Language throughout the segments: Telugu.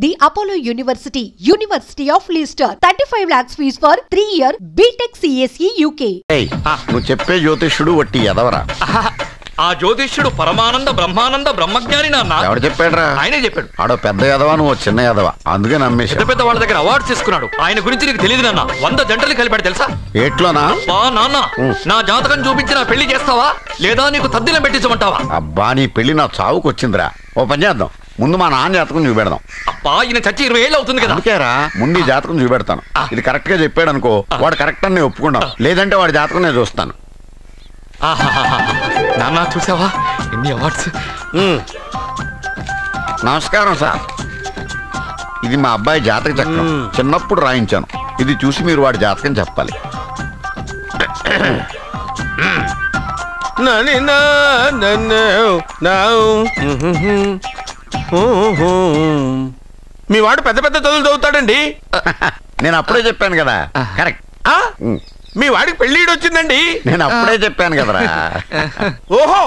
The Apollo University, University of Leicester, 35 lakhs fees for 3-year BTech CSE UK. నువ్వు చెప్పే జ్యోతిష్యుడు వట్టి ఎదవరా? ఆ జ్యోతిష్యుడు పరమానంద బ్రహ్మానంద బ్రహ్మజ్ఞాని నాన్న. ఎవరు చెప్పాడురా? ఆయనే చెప్పాడు. ఆడో పెద్ద ఎదవా, నువ్వు చిన్న ఎదవా, అందుకే నమ్మేశా. పెద్ద పెద్ద వాళ్ళ దగ్గర అవార్డ్స్ తీసుకున్నాడు. ఆయన గురించి నీకు తెలియదు నాన్న. 100 జంటలు కలిపాడు తెలుసా? ఏట్లోనా? నాన్న, నా జాతకం చూపించి నా పెళ్లి చేస్తావా లేదా నీకు తద్దిలం పెట్టించమంటావా? అబ్బా, నీ పెళ్లి నా చావుకు వచ్చిందిరా. ఓ పని చేద్దాం, ముందు మా నాన్న జాతకం చూపెడదాం. అబ్బా, ఈయన చచ్చి 20 ఏళ్ళు అవుతుంది కదా. అందుకేరా ముందు ఈ జాతకం చూపెడతాను. ఇది కరెక్ట్ గా చెప్పాడు అనుకో, వాడు కరెక్ట్ అని నేను ఒప్పుకుంటాం. లేదంటే వాడి జాతకం నేను చూస్తాను. నాన్న, చూసావా ఎన్ని అవార్డ్స్? నమస్కారం సార్, ఇది మా అబ్బాయి జాతక చక్రం. చిన్నప్పుడు రాయించాను. ఇది చూసి మీరు వాడి జాతకం చెప్పాలి. మీ వాడు పెద్ద పెద్ద చదువులు చదువుతాడండి. నేను అప్పుడే చెప్పాను కదా. కరెక్ట్. మీ వాడికి పెళ్ళిడు వచ్చిందండి. నేను అప్పుడే చెప్పాను కదరా. ఓహో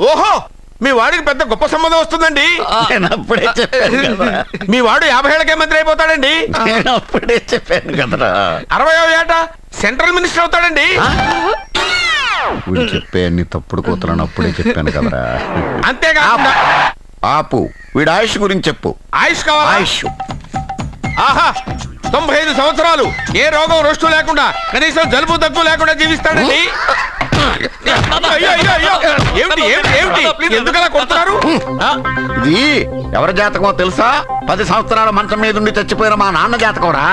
ఓహో, మీ వాడికి పెద్ద గొప్ప సంబంధం వస్తుందండి. నేను అప్పుడే చెప్పాను కదా. మీ వాడు 50 ఏళ్ళకే మంత్రి అయిపోతాడండి. నేను అప్పుడే చెప్పాను కదరా. 60వ ఏట సెంట్రల్ మినిస్టర్ అవుతాడండి. వీడు చెప్పే అన్ని తప్పుడు కూతురని అప్పుడే చెప్పాను కదరా. అంతేకాకుండా ఆపు, వీడి ఆయుష్ గురించి చెప్పు. ఆయుష్ కావాలా? ఆయుష్ ఆహా, 95 సంవత్సరాలు ఏ రోగం రొస్టు లేకుండా, కనీసం జలుబు దగ్గు లేకుండా జీవిస్తాడండి. ఏమిటి ఏమిటి ఏమిటి, ఎందుకలా కొడుతున్నారు? ఇది ఎవరి జాతకమో తెలుసా? 10 సంవత్సరాల మంచం మీద ఉండి చచ్చిపోయిన మా నాన్న జాతకం రా.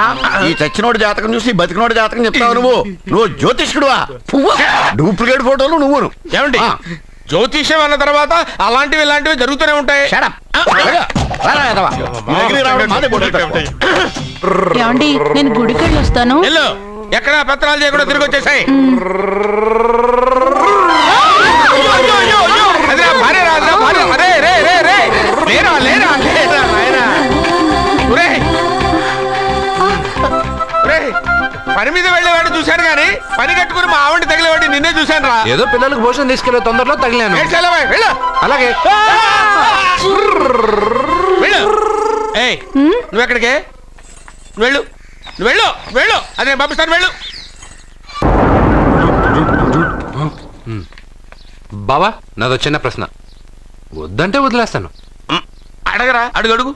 ఈ చచ్చినోడి జాతకం చూసి బతికినోడి జాతకం చెప్తావు నువ్వు జ్యోతిష్కుడువా? డూప్లికేట్ ఫోటోలు నువ్వు. ఏమండి, జ్యోతిష్యం అన్న తర్వాత అలాంటివి ఇలాంటివి జరుగుతూనే ఉంటాయి. ఏమండి, నేను గుడికెళ్ళి వస్తాను. ఎక్కడ పత్రాలు చేయకుండా తిరిగి వచ్చేసాయి. పని మీద వెళ్ళేవాడిని చూశాను కానీ పని కట్టుకుని మా ఆవిడ తగిలేవాడిని నిన్నే చూశాను రా. ఏదో పిల్లలకు భోజనం తీసుకెళ్లే తొందరలో తగిలాను. అలాగే నువ్వెక్కడికే? వెళ్ళు వెళ్ళు వెళ్ళు, అదే పంపిస్తాను, వెళ్ళు. బాబా, నాదో చిన్న ప్రశ్న. వద్దంటే వదిలేస్తాను. అడగరా, అడుగు అడుగు.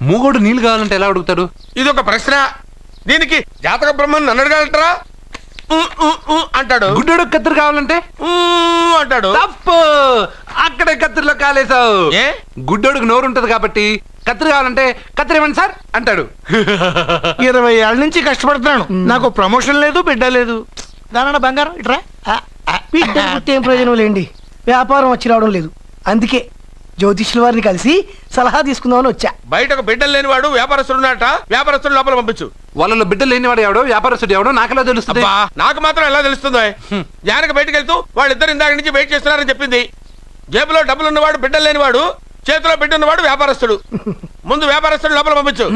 మూగోడు నీళ్ళు కావాలంటే ఎలా అడుగుతాడు? ఇది ఒక ప్రశ్న. దీనికి జాతక బ్రహ్మను నన్ను అడగలటరా? అంటాడు. గుడ్డోడు కత్తిరి కావాలంటే అంటాడు. తప్పు, అక్కడే కత్తిరిలో కాలేసావు. గుడ్డోడుకు నోరు ఉంటది కాబట్టి కత్తిరి కావాలంటే కత్తిరి ఇవ్వండి సార్ అంటాడు. 20 ఏళ్ళ నుంచి కష్టపడుతున్నాను, నాకు ప్రమోషన్ లేదు, బిడ్డ లేదు. దానన్న బంగారం ఇట్రా. బిడ్డ ఏం ప్రయోజనం లేండి, వ్యాపారం వచ్చి రావడం లేదు. అందుకే జ్యోతిష్యుల వారిని కలిసి సలహా తీసుకుందామని వచ్చా. బయటకు బిడ్డలు లేనివాడు వ్యాపారస్తుడు ఉన్నట. వ్యాపారస్తుడు లోపల పంపించు. వాళ్ళలో బిడ్డలు లేనివాడు ఎవడో వ్యాపారస్తుడు ఎవడో నాకెలా తెలుస్తుంది? నాకు మాత్రం ఎలా తెలుస్తుందో? జానకి బయటకు వెళ్తూ వాళ్ళిద్దరు ఇందాక నుంచి వెయిట్ చేస్తున్నారని చెప్పింది. జేబులో డబ్బులు ఉన్నవాడు బిడ్డలు లేనివాడు, చేతిలో బిడ్డ ఉన్నవాడు వ్యాపారస్తుడు. ముందు వ్యాపారస్తుడు లోపల పంపించు.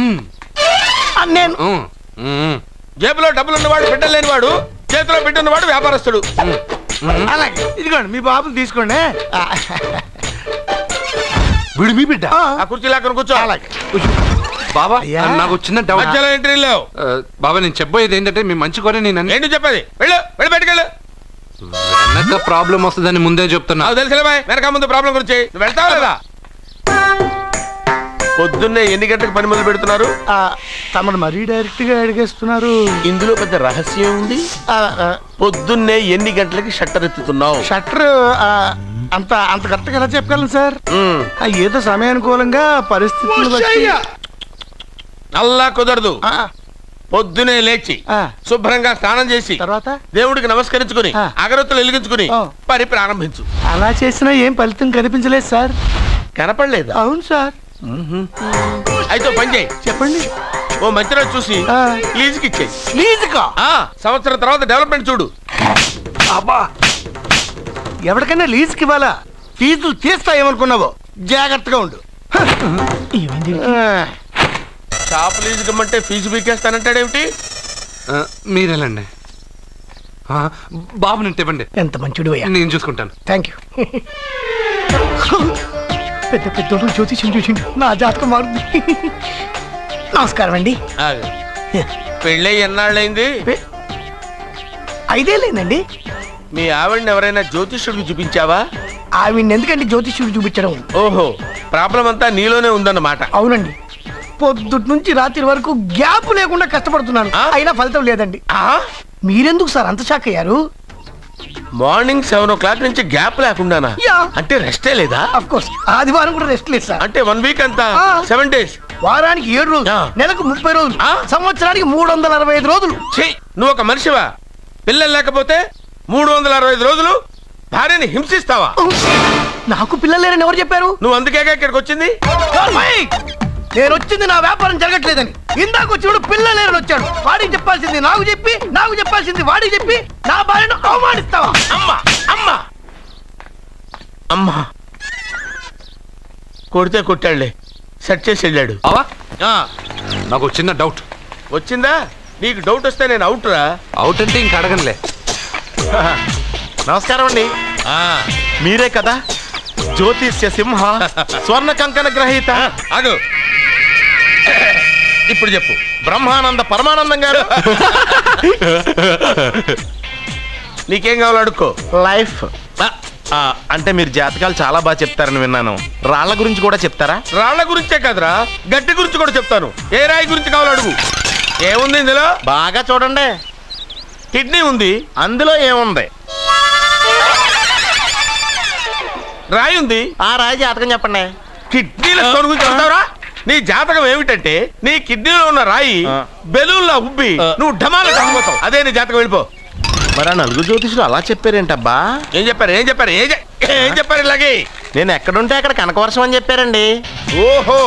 నేను జేబులో డబ్బులు ఉన్నవాడు బిడ్డలు లేనివాడు, చేతిలో బిడ్డ ఉన్నవాడు వ్యాపారస్తుడు. అలాగే, ఇదిగోండి మీ బాబుని తీసుకోండి. వీడు మీ బిడ్డ? ఆ కుర్చీ లాక్కను కూర్చో. బాబా, నాకు చిన్న డౌట్. మధ్యలో ఎంట్రీ లేవు. బాబా, నేను చెప్పబోయేది ఏంటంటే మీ మంచి కోరే నేను ఏంటి చెప్పేది? వెళ్ళు వెళ్ళి బయటకు వెళ్ళు. వెనక ప్రాబ్లం వస్తుందని ముందే చెప్తున్నా. తెలుసులే బాయ్, వెనక ముందు ప్రాబ్లం గురించి. వెళ్తావా లేదా? పొద్దున్నే ఎన్ని గంటలకు పని మొదలు పెడుతున్నారు? తమను మరీ డైరెక్ట్ గా అడిగేస్తున్నారు. ఇందులో పెద్ద రహస్యం ఉంది. పొద్దున్నే ఎన్ని గంటలకి షట్టర్ ఎత్తుతున్నావు? షట్టర్ అంత కరెక్ట్ గా ఎలా చెప్పగలను సార్? ఏదో సమయానుకూలంగా పరిస్థితులు బట్టి. అల్లా కుదరదు. పొద్దునే లేచి శుభ్రంగా స్నానం చేసి తర్వాత దేవుడికి నమస్కరించుకుని అగరొత్తులు వెలిగించుకుని పని ప్రారంభించు. అలా చేసినా ఏం ఫలితం కనిపించలేదు సార్. కనపడలేదు? అవును సార్. అయితే పని చేయి. చెప్పండి. ఓ మంచి రోజు చూసి లీజుకి ఇచ్చేయి. లీజుకా? సంవత్సరం తర్వాత డెవలప్మెంట్ చూడు. అబ్బా, ఎవరికైనా లీజుకి ఇవ్వాలా? ఫీజులు తీస్తాయేమనుకున్నావో, జాగ్రత్తగా ఉండు. షాప్ లీజుకి ఇమ్మంటే ఫీజు పీకేస్తానంటాడేమిటి? మీరేలండి బాబు, నేను ఇవ్వండి. ఎంత మంచిడు, నేను చూసుకుంటాను. Thank you. పెద్ద పెద్దోడు జ్యోతిష్యం చూసిండు, నా జాతకం మారుంది. నమస్కారం అండి. పెళ్ళి ఎన్నాళ్ళైంది? 5 ఏళ్ళైందండి. మీ ఆవిడని ఎవరైనా జ్యోతిష్యుడికి చూపించావా? ఆవిడ ఎందుకండి జ్యోతిష్యుడు చూపించడం? ఓహో, ప్రాబ్లం అంతా నీలోనే ఉందన్నమాట. అవునండి, పొద్దుటి నుంచి రాత్రి వరకు గ్యాప్ లేకుండా కష్టపడుతున్నాను, అయినా ఫలితం లేదండి. మీరెందుకు సార్ అంత షాక్ అయ్యారు? మార్నింగ్ 7 o'clock నుంచి గ్యాప్ లేకుండానా? అంటే రెస్టే లేదా? ఆఫ్ కోర్స్, ఆదివారం కూడా రెస్ట్ లేదు సార్. అంటే 1 week అంతా 7 days, వారానికి 7 రోజులు, నెలకు 30 రోజులు, సంవత్సరానికి 365 రోజులు. నువ్వు ఒక మనిషివా? పిల్లలు లేకపోతే 365 రోజులు భార్యని హింసిస్తావా? నాకు పిల్లలు లేరని ఎవరు చెప్పారు? నువ్వు అందుకేగా ఇక్కడికి వచ్చింది. నేను వచ్చింది నా వ్యాపారం జరగట్లేదని. ఇందాక వచ్చినప్పుడు పిల్లలు లేరని వచ్చాడు. వాడికి చెప్పాల్సింది నాకు చెప్పి, నాకు చెప్పాల్సింది వాడికి చెప్పి నా భార్యను అవమానిస్తావా? అమ్మా అమ్మా అమ్మా, కొడితే కొట్టాడులే, సెట్ చేసి వెళ్ళాడు. నాకు చిన్న డౌట్ వచ్చిందా? నీకు డౌట్ వస్తే నేను అవుట్ రా. అవుట్ అంటే ఇంక అడగనులే. నమస్కారం అండి. మీరే కదా జ్యోతిష్య సింహ స్వర్ణ కంకణ గ్రహీత? అగు, ఇప్పుడు చెప్పు. బ్రహ్మానంద పరమానందం గారు. నీకేం కావాలో అడుక్కో. లైఫ్ అంటే మీరు జాతకాలు చాలా బాగా చెప్తారని విన్నాను. రాళ్ల గురించి కూడా చెప్తారా? రాళ్ల గురించే కదరా, గట్టి గురించి కూడా చెప్తాను. ఏ రాయి గురించి కావాలో అడుగు. ఏముంది ఇందులో? బాగా చూడండి. కిడ్నీ ఉంది. అందులో ఏముంది? రాయి ఉంది. ఆ రాయి జాతకం చెప్పండి. కిడ్నీల స్టోన్ గురించి చెప్తావురా? నీ జాతకం ఏమిటంటే నీ కిడ్నీలో ఉన్న రాయి బెలూన్లా ఉబ్బి నువ్వు ఢమాల చచ్చిపోతావు. అదే నీ జాతకం. వెళ్ళిపో. మరి ఆ 4 జ్యోతిషులు అలా చెప్పారేంటబ్బా? ఏం చెప్పారు? ఏం చెప్పారు? ఏం చెప్పారు? ఇలాగే నేను ఎక్కడుంటే అక్కడ కనకవర్షం అని చెప్పారండి. ఓహో,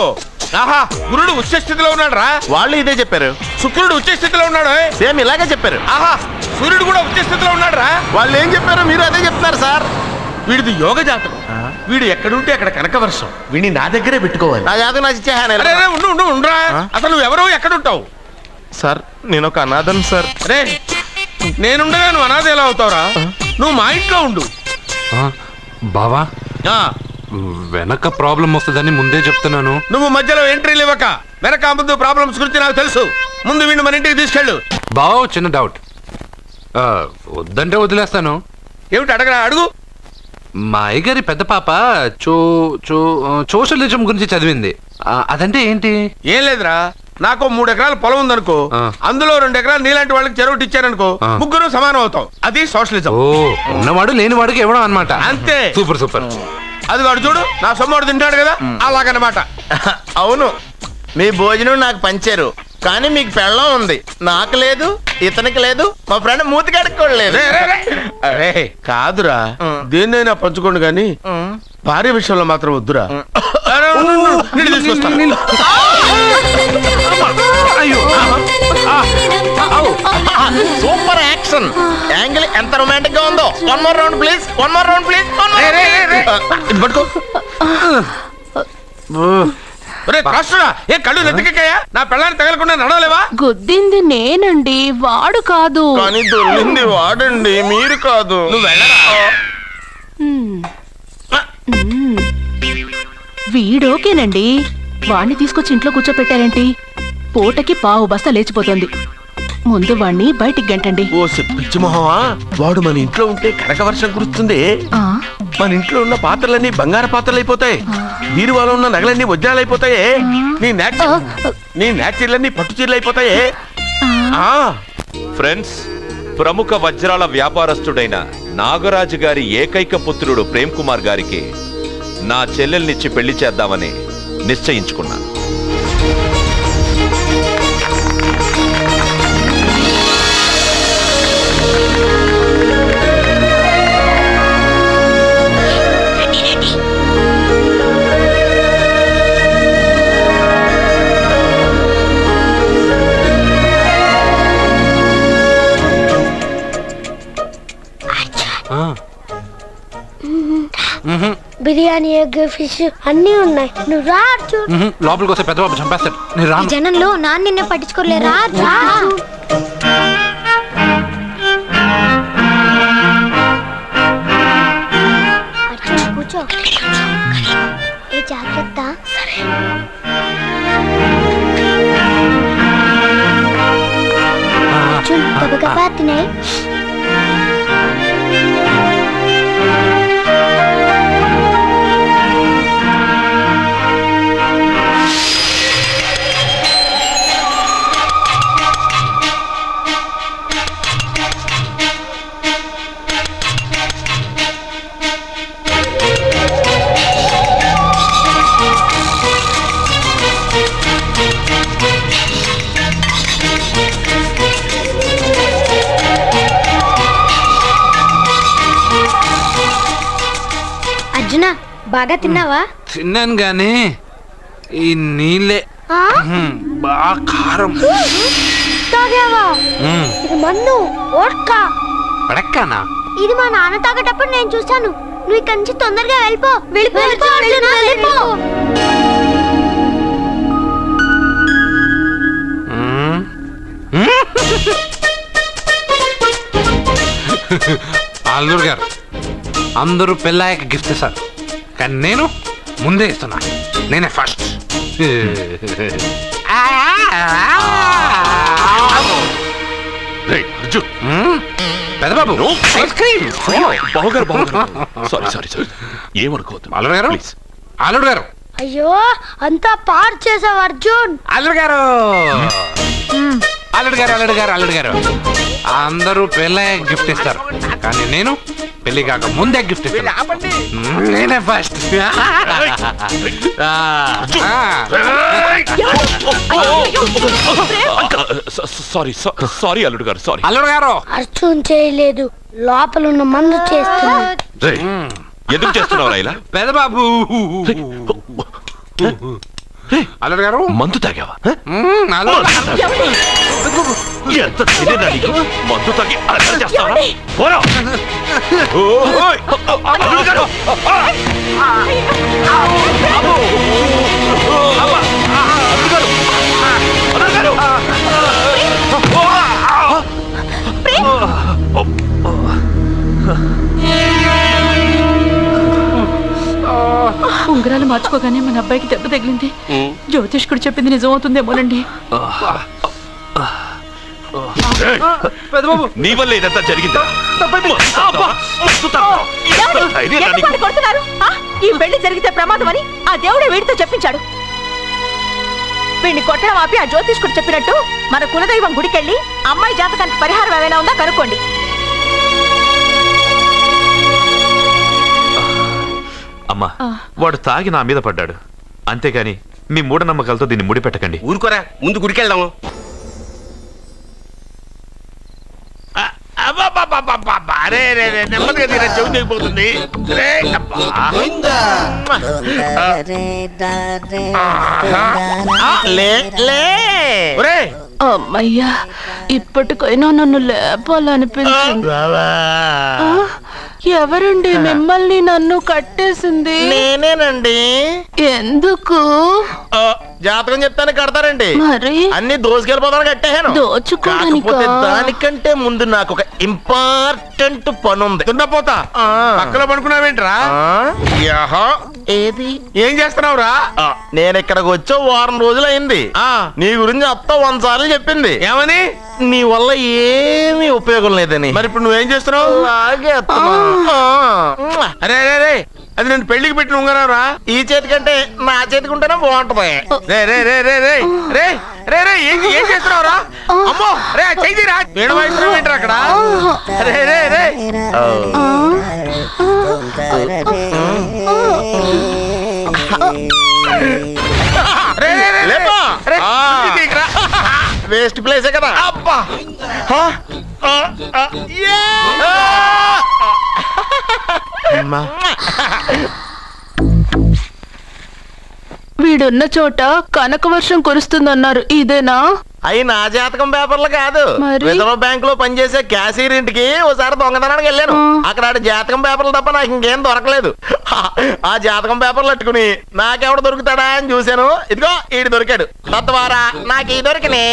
ఆహా, గురుడు ఉచ్చ స్థితిలో ఉన్నాడు రా. వాళ్ళు ఇదే చెప్పారు. శుక్రుడు ఉచ్చ స్థితిలో ఉన్నాడు. సేమ్ ఇలాగే చెప్పారు. ఆహా, సూర్యుడు కూడా ఉచ్చ స్థితిలో ఉన్నాడు రా. వాళ్ళు ఏం చెప్పారు మీరు అదే చెప్తున్నారు సార్. వీడిది యోగ జాతకం. వీడు ఎక్కడుంటే అక్కడ కనకవర్షం. వీడిని నా దగ్గరే పెట్టుకోవాలి. నా జాతకం నాకు ఇచ్చేహాను. ఉండరా. అసలు నువ్వు ఎవరో ఎక్కడుంటావు? సార్ నేను ఒక అనాథను సార్. రే, నేనుండగా నువ్వు అనాథ ఎలా అవుతావురా? నువ్వు మా ఇంట్లో ఉండు. బావా, వెనక ప్రాబ్లం వస్తుందని ముందే చెప్తున్నాను. నువ్వు మధ్యలో ఎంట్రీలు ఇవ్వక. వెనక ముందు ప్రాబ్లమ్స్ గురించి నాకు తెలుసు. ముందు వీడిని మన ఇంటికి తీసుకెళ్ళు. బావా, చిన్న డౌట్. వద్దంటే వదిలేస్తాను. ఏమిటి అడగరా? అడుగు. మా అయ్యగారి పెద్ద పాప సోషలిజం గురించి చదివింది. అదంటే ఏంటి? ఏం లేదురా, నాకు 3 ఎకరాల పొలం ఉందనుకో, అందులో 2 ఎకరాలు నీలాంటి వాళ్ళకి చెరువు ఇచ్చారనుకో, ముగ్గురు సమానం అవుతాం. అది సోషలిజం. ఓ, ఉన్నవాడు లేని వాడికి ఇవ్వడం అన్నమాట. అంతే. Super super. అది వాడు చూడు, నా సొమ్మడు తింటాడు కదా, అలాగనమాట. అవును, మీ భోజనం నాకు పంచారు, కానీ మీకు పెళ్ళం ఉంది, నాకు లేదు, ఇతనికి లేదు, మా ఫ్రెండ్ మూతి కడుక్కోలేదు. కాదురా, దేన్నైనా పంచుకోండి గాని భార్య విషయంలో మాత్రం వద్దురా. సూపర్ యాక్షన్ యాంగిల్ ఎంత రొమాంటిక్ గా ఉందో. 1 more round please. 1 more round please. ఇది పట్టుకో. ఏ కళ్ళు నెత్తికెక్కాయా? నా పెళ్ళాన్ని తగలకుండా నడవలేవా? గుద్దింది నేనండి, వాడు కాదు. కానీ దొల్లింది వాడండి, మీరు కాదు. నువ్వు వెళ్ళరా. వీడోకేనండి, వాణ్ణి తీసుకొచ్చి ఇంట్లో కూర్చోపెట్టారేంటి? పూటకి పావు బస్తా లేచిపోతుంది. ముందు వాణ్ణి బయటికి గంటండి. ఓ పిచ్చి మొహమా, వాడు మన ఇంట్లో ఉంటే కనకవర్షం కురుస్తుంది. మన ఇంట్లో ఉన్న పాత్రలన్నీ బంగారు పాత్రలు అయిపోతాయి, బీరువాలో ఉన్న నగలన్నీ వజ్రాలు అయిపోతాయి, నీ నాచీర్లన్నీ పట్టు చీరలు అయిపోతాయి. ఫ్రెండ్స్, ప్రముఖ వజ్రాల వ్యాపారస్తుడైన నాగరాజు గారి ఏకైక పుత్రుడు ప్రేమ్ కుమార్ గారికి నా చెల్లెల్నిచ్చి పెళ్లి చేద్దామని నిశ్చయించుకున్నాను. బిర్యానీ, ఎగ్, ఫిష్ అన్నీ ఉన్నాయి. నువ్వు రా. లోపలికి వస్తే పెద్ద బాబు చంపేస్తాడు. జనంలో నాన్న నిన్నే పట్టించుకోలే. రా. కూర్చో. ఏ జాగ్రత్త. సరే. చపాతీనే. అర్జున బాగా తిన్నావా? తిన్నాను గానీ ఈ నీళ్ళే బాగా కారం. తాగావా? ఇది మన్ను ఓట్కా. పడక్కానా? ఇది మా నాన్న తాగేటప్పుడు నేను చూశాను. నువ్వు ఇక్కడి నుంచి తొందరగా వెళ్ళిపో. వెళ్ళిపో. అల్లుడు గారు అందరూ పెళ్ళాయక గిఫ్ట్ ఇస్తారు, కానీ నేను ముందే ఇస్తున్నా. నేనే ఫస్ట్. పెద్దబాబు ఐస్ క్రీమ్. ఏమనుకోవద్దు అల్లుడు గారు, అల్లుడు గారు. అయ్యో అంతా పాడు చేసావు అర్జున్. అల్లుడు గారు, అల్లుడు గారు, అల్లుడు గారు, అల్లుడు గారు. అందరూ పెళ్ళాయక గిఫ్ట్ ఇస్తారు, కానీ నేను పెళ్లి కాక ముందే గిఫ్ట్ ఇస్తాను. నేనే ఫస్ట్. సారీ అల్లుడు గారు, సారీ. అల్లుడు గారు, అర్జున్ చేయలేదు, లోపల ఉన్న మందు చేస్తున్నాడు. ఎందుకు చేస్తున్నావు ఇలా? పెద్దబాబు. అల్లుడు గారు, మందు తాగావా? ఎంత తెలియదా నీకు? మందు తాగి అల్లరి చేస్తావా? ఉంగరాలు మార్చుకోగానే మన అబ్బాయికి దెబ్బ తగిలింది. జ్యోతిష్కుడు చెప్పింది నిజమవుతుందేమోనండి. నీ వల్ల ఇదంతా జరిగింది. ఈ పెళ్లి జరిగితే ప్రమాదం అని ఆ దేవుడే వీడితో చెప్పించాడు. వీడిని కొట్టడం ఆపి ఆ జ్యోతిష్కుడు చెప్పినట్టు మన కులదైవం గుడికెళ్ళి అమ్మాయి జాతకానికి పరిహారం ఏమైనా ఉందా కనుక్కోండి. అమ్మా, వాడు తాగి నా మీద పడ్డాడు, అంతేగాని మీ మూఢనమ్మకాలతో దీన్ని ముడిపెట్టకండి. ఊరుకోరా, ముందు గుడికెళ్దాము. నెమ్మదిగా తీరా, చెవి తెగిపోతుంది. అమ్మయ్యా, ఇప్పటికైనా నన్ను లేపాలనిపించింది. ఎవరండి మిమ్మల్ని నన్ను కట్టేసింది? నేనేనండి. ఎందుకు? జాతకం చెప్తాను కడతారండి. మరి అన్ని దోసుకెళ్ళిపోతాను కట్టేహాను. దోచుకోవడానికా? దానికంటే ముందు నాకు ఒక ఇంపార్టెంట్ పని ఉంది. దున్నపోతా పక్కలో పడుకున్నావేంట్రా? ఏది? ఏం చేస్తున్నావురా? నేను ఇక్కడికి వచ్చి వారం రోజులు అయింది. నీ గురించి అత్త 100 సార్లు చెప్పింది. ఏమని? నీ వల్ల ఏమీ ఉపయోగం లేదని. మరి ఇప్పుడు నువ్వేం చేస్తున్నావు? అరే అరే అరే, అది నేను పెళ్లికి పెట్టిన ఉంగరారా. ఈ చేతి కంటే నా చేతికి ఉంటేనే బాగుంటది. రే రే రే రే రే రే రే రే ఏం చేస్తున్నావురా? అమ్మో రే, చెయ్యిరా. వేణ వాయిస్తున్నావు ఏంట్రా అక్కడ? రే రే రే వేస్ట్ ప్లేసే కదా. అబ్బా, వీడున్న చోట కనక వర్షం కురుస్తుందన్నారు, ఇదేనా? అయి నా జాతకం పేపర్లు కాదు. మరి? రిజర్వ్ బ్యాంక్ లో పనిచేసే క్యాషియర్ ఇంటికి ఓసారి దొంగతనానికి వెళ్ళాను. అక్కడ జాతకం పేపర్లు తప్ప నాకు ఇంకేం దొరకలేదు. ఆ జాతకం పేపర్లు పట్టుకుని నాకెవడు దొరుకుతాడా అని చూశాను. ఇదిగో ఈడు దొరికాడు. తత్వారా నాకు ఈ దొరికినే.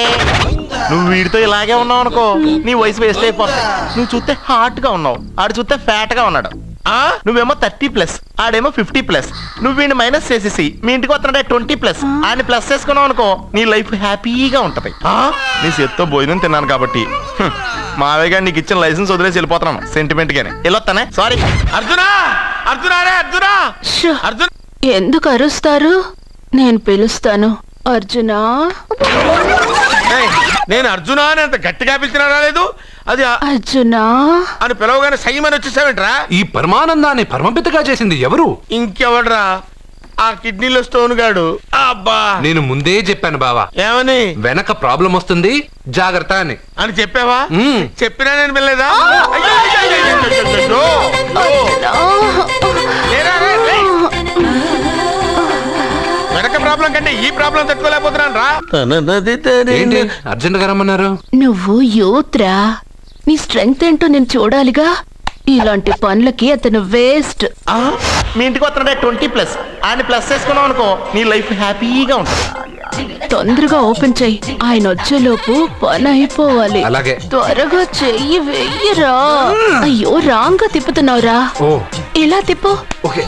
నువ్వు వీడితో ఇలాగే ఉన్నావు అనుకో, నీ వయసు వేస్ట్ అయిపోతుంది. నువ్వు చూస్తే హాట్ గా ఉన్నావు, ఆడు చూస్తే ఫ్యాట్ గా ఉన్నాడు. నువ్వేమో 30+, ఆడేమో 50+. నువ్వు వీడిని మైనస్ చేసేసి మీ ఇంటికి వస్తున్నాడే 20+, ఆయన ప్లస్ చేసుకున్నావు అనుకో, నీ లైఫ్ హ్యాపీగా ఉంటది. నీ చేత్తో భోజనం తిన్నాను కాబట్టి మావయ్య గారు నీకు ఇచ్చిన లైసెన్స్ వదిలేసి వెళ్ళిపోతున్నాను సెంటిమెంట్ గానే వెళ్ళొస్తానే. సారీ. అర్జునా అర్జునా రే అర్జునా అర్జున్. ఎందుకు అరుస్తారు? నేను పిలుస్తాను. అర్జునా. నేను అర్జునా అని అంత గట్టిగా పిలిచినా రాలేదు. అది అర్జునా అని పిలవగానే సైమని వచ్చేసావేంట్రా? ఈ పరమానందాన్ని పరమపితగా చేసింది ఎవరు? ఇంకెవడ్రా? ఆ కిడ్నీలో స్టోన్ గాడు. అబ్బా నేను ముందే చెప్పాను బావా. ఏమని? వెనక ప్రాబ్లం వస్తుంది, జాగ్రత్త అని. అని చెప్పావా? చెప్పినా నేను వెళ్ళలేదా? వెనక ప్రాబ్లం కంటే ఈ ప్రాబ్లం తట్టుకోలేకపోతున్నాను రా. ఏంటి అర్జెంట్ గా రమ్మన్నారు? నువ్వు యూత్రా, నీ స్ట్రెంగ్త్ ఏంటో నేను చూడాలిగా. ఇలాంటి పనులకి అతను వేస్ట్. మీ ఇంటికి వస్తున్నాడే 20+ ఆయన ప్లస్ చేసుకున్నావు అనుకో నీ లైఫ్ హ్యాపీగా ఉంటుంది. తొందరగా ఓపెన్ చెయ్యి, ఆయన వచ్చేలోపు పని అయిపోవాలి. అలాగే. త్వరగా చెయ్యి వెయ్యరా. అయ్యో రాంగ్ గా తిప్పుతున్నావురా. ఇలా తిప్పు. ఓకే.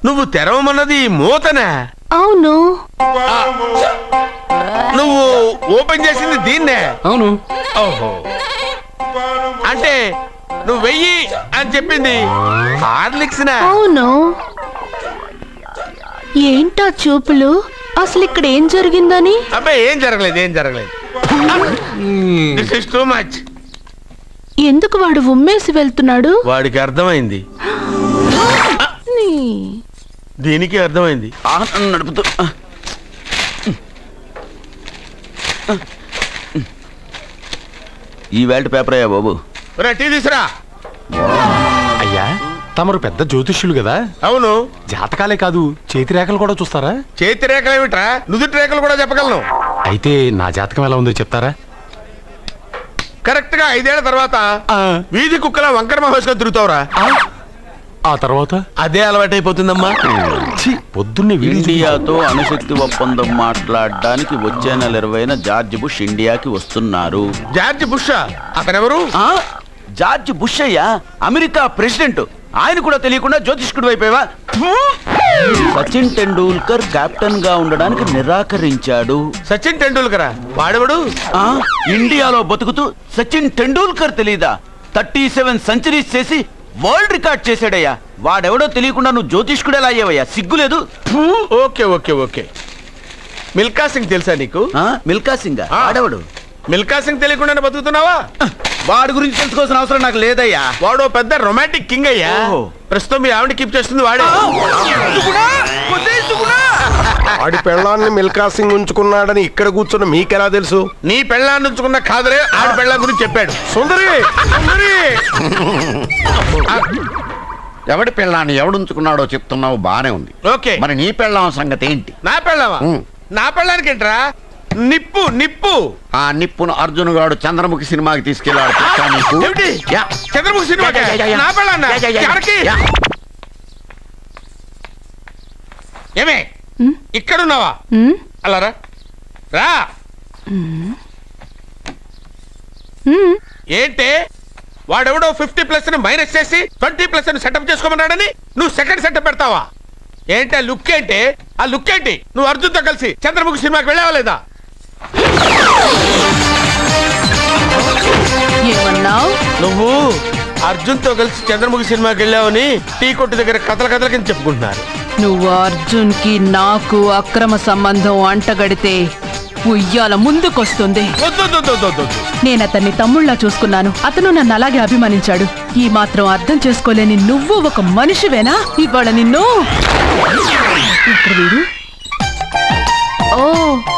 నువ్వు తెరవమన్నది మూతనే? అవును. నువ్వు ఓపెన్ చేసింది దీన్నే? అవును. ఓహో, అంటే నువ్వు వెయ్యి అని చెప్పింది హార్లిక్స్? అవును. ఏంటా చూపులు? అసలు ఇక్కడ ఏం జరిగిందని? అబ్బాయి ఏం జరగలేదు, ఏం జరగలేదు. This is too much. ఎందుకు వాడు ఉమ్మేసి వెళ్తున్నాడు? వాడికి అర్థమైంది, దీనికి అర్థమైంది. నడుపుతూ ఈ వేల్ట్ పేపర్ అయ్యా బాబు. టీ తీసురా. అయ్యా తమరు పెద్ద జ్యోతిష్యులు కదా? అవును. జాతకాలే కాదు చేతి రేఖలు కూడా చూస్తారా? చేతి రేఖలు ఏమిట్రా, నుదుటి రేఖలు కూడా చెప్పగలను. అయితే నా జాతకం ఎలా ఉందో చెప్తారా? కరెక్ట్ గా 5 ఏళ్ల తర్వాత వీధి కుక్కల వంకర మహేష్గా తిరుగుతావురా. ఆ తర్వాత అదే అలవాటైపోతుందమ్మా. పొద్దున్నే ఇండియాతో అణుశక్తి ఒప్పందం మాట్లాడడానికి వచ్చే నెల 20న జార్జ్ బుష్ ఇండియాకి వస్తున్నారు. George Bush? అతనెవరు? జార్జ్ బుష్ అయ్యా, అమెరికా ప్రెసిడెంట్. ఆయన కూడా తెలియకుండా జ్యోతిష్కుడు అయిపోయావా? సచిన్ టెండూల్కర్ కెప్టెన్ గా ఉండడానికి నిరాకరించాడు. సచిన్ టెండూల్కరా? వాడెవడు? ఇండియాలో బతుకుతూ సచిన్ టెండూల్కర్ తెలీదా? 37 సెంచరీస్ చేసి వరల్డ్ రికార్డ్ చేశాడయ్యా. వాడెవడో తెలియకుండా నువ్వు జ్యోతిష్కుడు ఎలా అయ్యావయ్యా? సిగ్గులేదు? Okay okay okay. Milkha Singh తెలుసా నీకు? మిల్కా సింగ్ వాడెవడు? మిల్కా సింగ్ తెలియకుండా బతుకుతున్నావా? వాడి గురించి తెలుసుకోవాల్సిన అవసరం నాకు లేదయ్యా. వాడు పెద్ద రొమాంటిక్ కింగ్ అయ్యా. ప్రస్తుతం మీ ఆవిడ కీప్ చేస్తుంది వాడే. వాడి పెళ్ళాన్ని మిల్కా సింగ్ ఉంచుకున్నాడని ఇక్కడ కూర్చున్న మీకెలా తెలుసు? నీ పెళ్ళాన్ని ఉంచుకున్న కాదరే ఆడి పెళ్ళాం గురించి చెప్పాడు. సుందరి ఎవడి పెళ్ళాన్ని ఎవడుంచుకున్నాడో చెప్తున్నావు, బానే ఉంది. ఓకే, మరి నీ పెళ్ళాం సంగతి ఏంటి? నా పెళ్ళామా? నా పెళ్ళానికి ఏంట్రా? నిప్పు నిప్పు. ఆ నిప్పును అర్జున్ గాడు చంద్రముఖి సినిమాకి తీసుకెళ్ళాడు. చంద్రముఖి సినిమా నా పెళ్ళాన్నా? ఏమే ఇక్కడున్నావా? అలా రా రా. ఏంటే వాడెవడో 50+ మైనస్ చేసి 20+ సెటప్ చేసుకోమన్నాడని నువ్వు సెకండ్ సెటప్ పెడతావా? ఏంటి ఆ లుక్? ఏంటి ఆ లుక్? ఏంటి నువ్వు అర్జున్తో కలిసి చంద్రముఖి సినిమాకి వెళ్ళావా లేదా? నువ్వు అర్జున్తో కలిసి చంద్రముఖి సినిమాకి వెళ్ళావని టీ కొట్టు దగ్గర కథల కింద చెప్పుకుంటున్నారు. నువ్వు అర్జున్ కి నాకు అక్రమ సంబంధం అంటగడితే ఉయ్యాల ముందుకొస్తుంది. నేను అతన్ని తమ్ముళ్ళ చూసుకున్నాను. అతను నన్ను అలాగే అభిమానించాడు. ఈ మాత్రం అర్థం చేసుకోలేని నువ్వు ఒక మనిషివేనా? ఇవాళ నిన్ను ఓ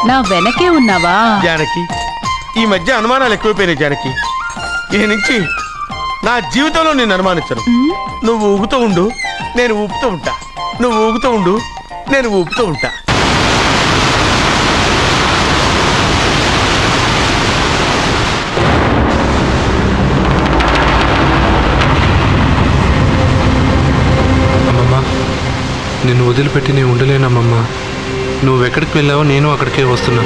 నా వెనకే ఉన్నావా? జానకి, ఈ మధ్య అనుమానాలు ఎక్కువైపోయినాయి జానకి. ఈ నుంచి నా జీవితంలో నేను అనుమానించను. నువ్వు ఊగుతూ ఉండు, నేను ఊపుతూ ఉంటా. నువ్వు ఊగుతూ ఉండు, నేను ఊపుతూ ఉంటా. అమ్మమ్మ, నిన్ను వదిలిపెట్టి నేను ఉండలేనమ్మమ్మా. నువ్వెక్కడికి వెళ్ళావో నేను అక్కడికే వస్తున్నా.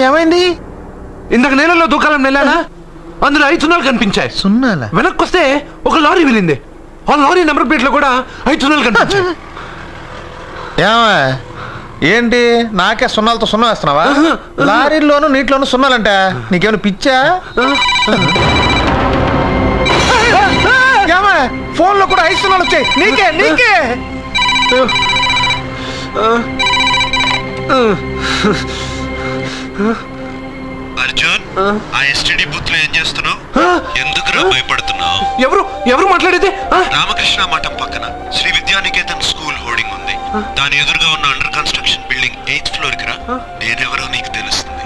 ఏమైంది? ఇందాక నేలలో దూకాలని వెళ్ళానా, అందులో 5 సున్నాలు కనిపించాయి. సున్నాలా? వెనక్కి వస్తే ఒక లారీ వెళ్ళింది. ఆ లారీ నెంబర్ ప్లేట్ లో కూడా 5 సున్నాలు కనిపించాయి. ఏంటి నాకే సున్నాలతో సున్నా వేస్తున్నావా? లారీల్లోనూ నీటిలోనూ సున్నాలంటే నీకేమైనా పిచ్చా? ఫోన్ లో కూడా 5 సున్నాలు వచ్చాయి. నీకే అర్జున్, ఆ ఎస్టీడీ బూత్ లో ఏం చేస్తున్నావు? ఎందుకురా భయపడుతున్నావు? ఎవరు మాట్లాడేది? రామకృష్ణ మఠం పక్కన శ్రీ విద్యానికేతన్ స్కూల్ హోర్డింగ్ ఉంది. దాని ఎదురుగా ఉన్న under construction building 8th floor కి రా. నేనెవరో నీకు తెలుస్తుంది.